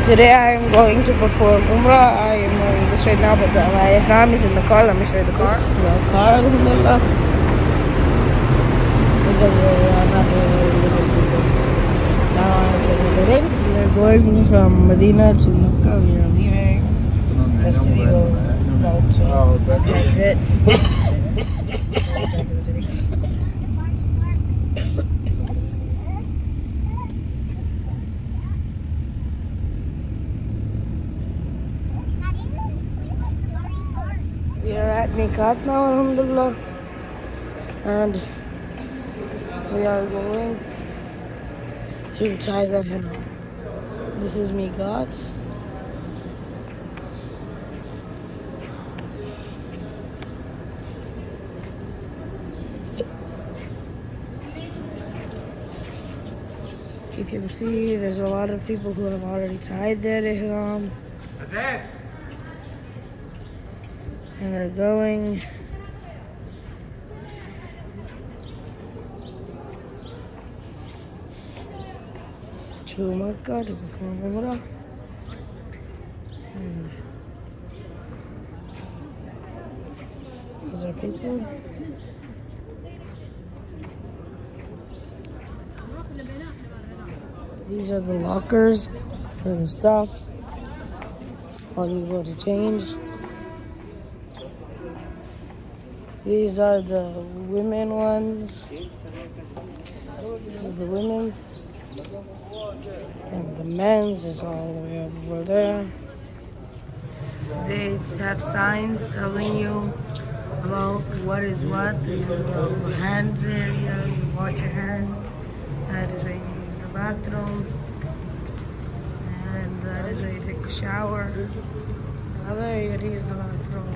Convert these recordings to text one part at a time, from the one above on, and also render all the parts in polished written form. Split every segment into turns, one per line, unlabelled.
Today I am going to perform Umrah. I am wearing this right now, but my ihram is in the car. Let me show you the car. This is our car, alhamdulillah. Because I'm not doing it. Now I'm getting it in. We are going from Medina to Makkah. We are leaving the city. We're about to exit. We are at Meeqat now, alhamdulillah, and we are going to tie the ihram. This is Meeqat. You can see there's a lot of people who have already tied their ihram. That's it. And we're going to Makkah to perform Umrah. And these are people. These are the lockers for the stuff while you go to change. These are the women ones. This is the women's. And the men's is all the way over there. They have signs telling you about what is what. This is the hands area. You wash your hands. That is where you use the bathroom. And that is where you take a shower. Another area to use the bathroom.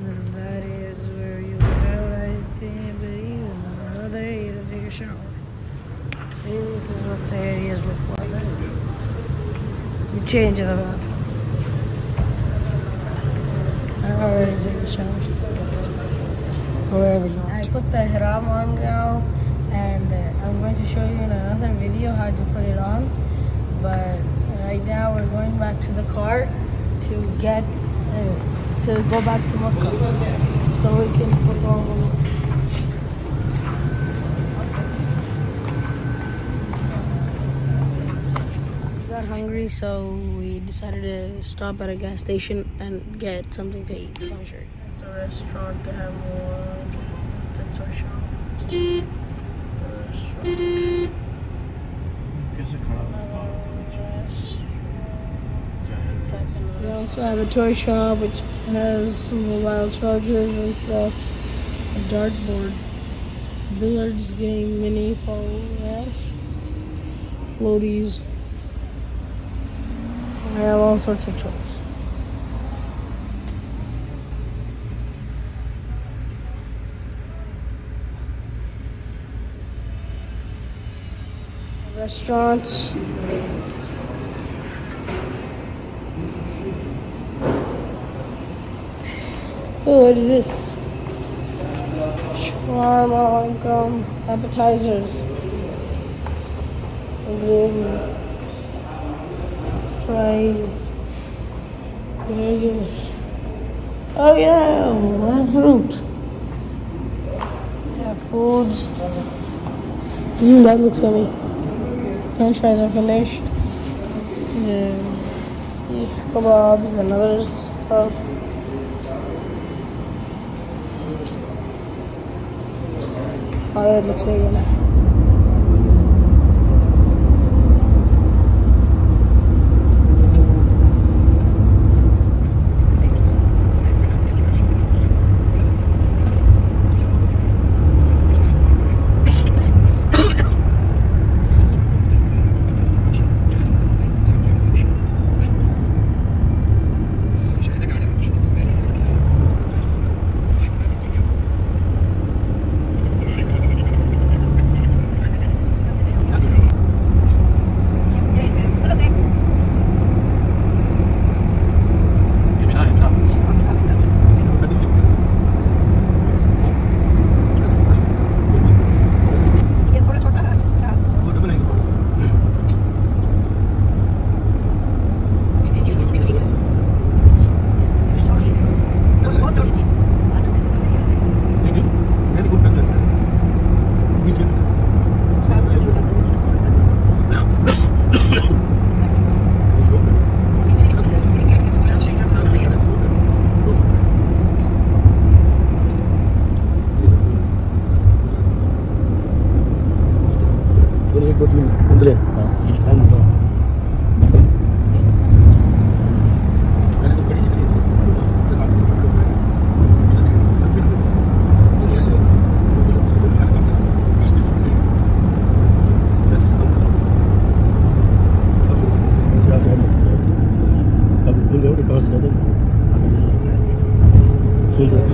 And that is where you go right there, and another area to take a shower. This is what the areas look like. You change in the bathroom. I already took a shower. Wherever you want. I put the ihram on now, and I'm going to show you in another video how to put it on. But right now we're going back to the car to get to go back to Makkah so we can perform. We got hungry, so we decided to stop at a gas station and get something to eat. It's a restaurant to have more. That's our shop. We also have a toy shop which has some mobile chargers and stuff, a dartboard, billiards game, mini phone, yeah, floaties. I have all sorts of toys. Restaurants. Oh, what is this? Shawarma, appetizers, ingredients, fries, burgers. Oh yeah, we have fruit. We have foods. That looks yummy. French fries are finished. There's seekh kebabs and other stuff. Oh, it looks very good.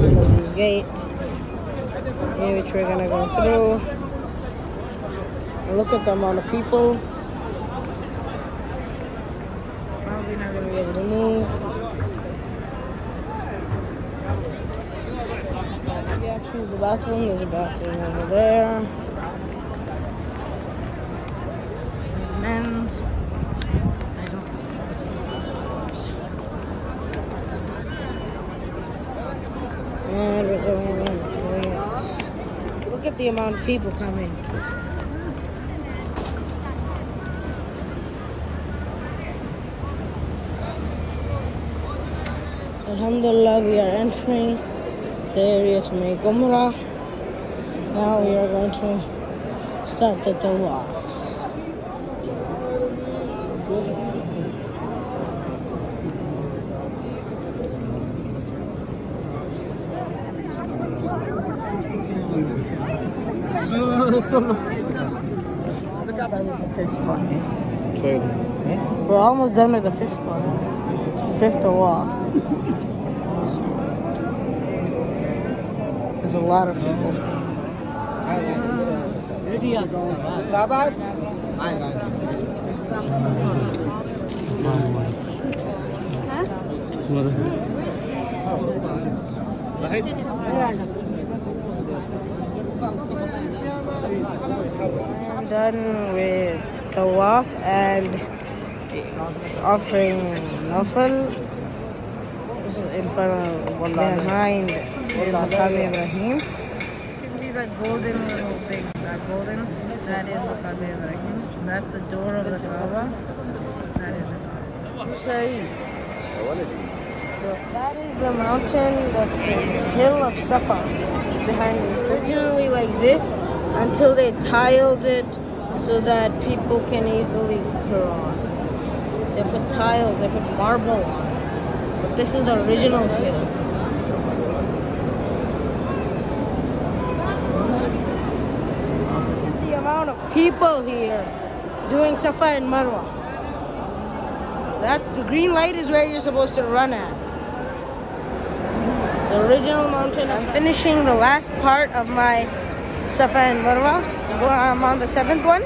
There's this gate in which we're gonna go through. And look at the amount of people. Probably not gonna be able to move. If you have to use the bathroom, there's a bathroom over there. Men's. And we're going in. Look at the amount of people coming. Alhamdulillah, we are entering the area to make Umrah. Now we are going to start the tawaf. Fifth one. We're almost done with the fifth one. Fifth tawaf. There's a lot of people. I'm done with tawaf and offering nafal in front of behind Makkah Ibrahim. You can see that golden little thing, that is Makkah Ibrahim. That's the door of the Kaaba. That is the Kaaba. That is the mountain, that's the hill of Safa behind me. It's originally like this until they tiled it so that people can easily cross. They put tiles, they put marble on it. But this is the original hill. Look at the amount of people here doing Safa and Marwa. The green light is where you're supposed to run at. It's the original mountain. I'm finishing the last part of my Safa and Marwa. I'm on the 7th one.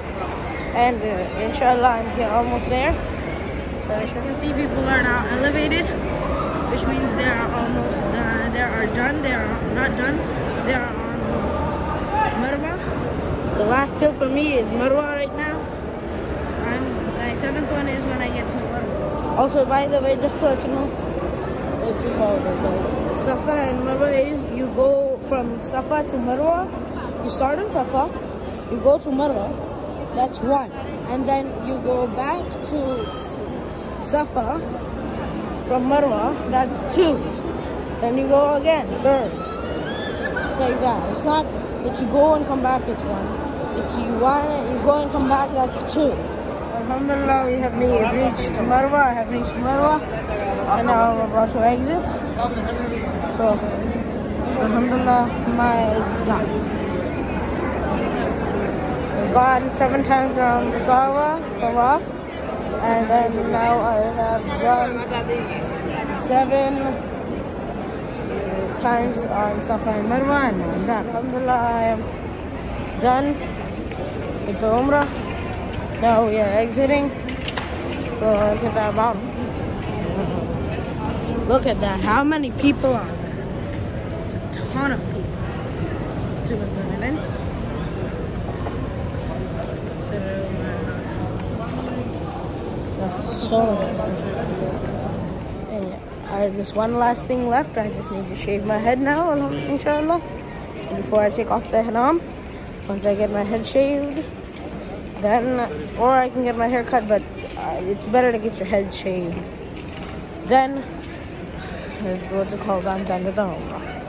And inshallah, I'm almost there. As you can see, people are now elevated, which means they are almost done. They are done. They are not done. They are on Marwa. The last hill for me is Marwa right now. My 7th one is when I get to Marwa. Also, by the way, just to let you know, what's it called? Safa and Marwa is you go from Safa to Marwa. You start on Safa, you go to Marwa. That's one, and then you go back to Safa from Marwa, that's two. Then you go again, third. It's like that. It's not that you go and come back, it's one. It's you go and come back, that's two. Alhamdulillah, we have reached Marwa. I have reached Marwa, and now I'm about to exit. So, Alhamdulillah, it's done. I've gone 7 times around the tawaf, and then now I have done 7 times on Safa and Marwa, and I'm done. Alhamdulillah, I am done with the Umrah. Now we are exiting. So look at that mountain. Look at that. How many people are there? It's a ton of people. So, and there's one last thing left. I just need to shave my head now, inshallah, before I take off the ihram. Once I get my head shaved, then, or I can get my hair cut, but it's better to get your head shaved. Then, what's it called? I'm done with the Umrah.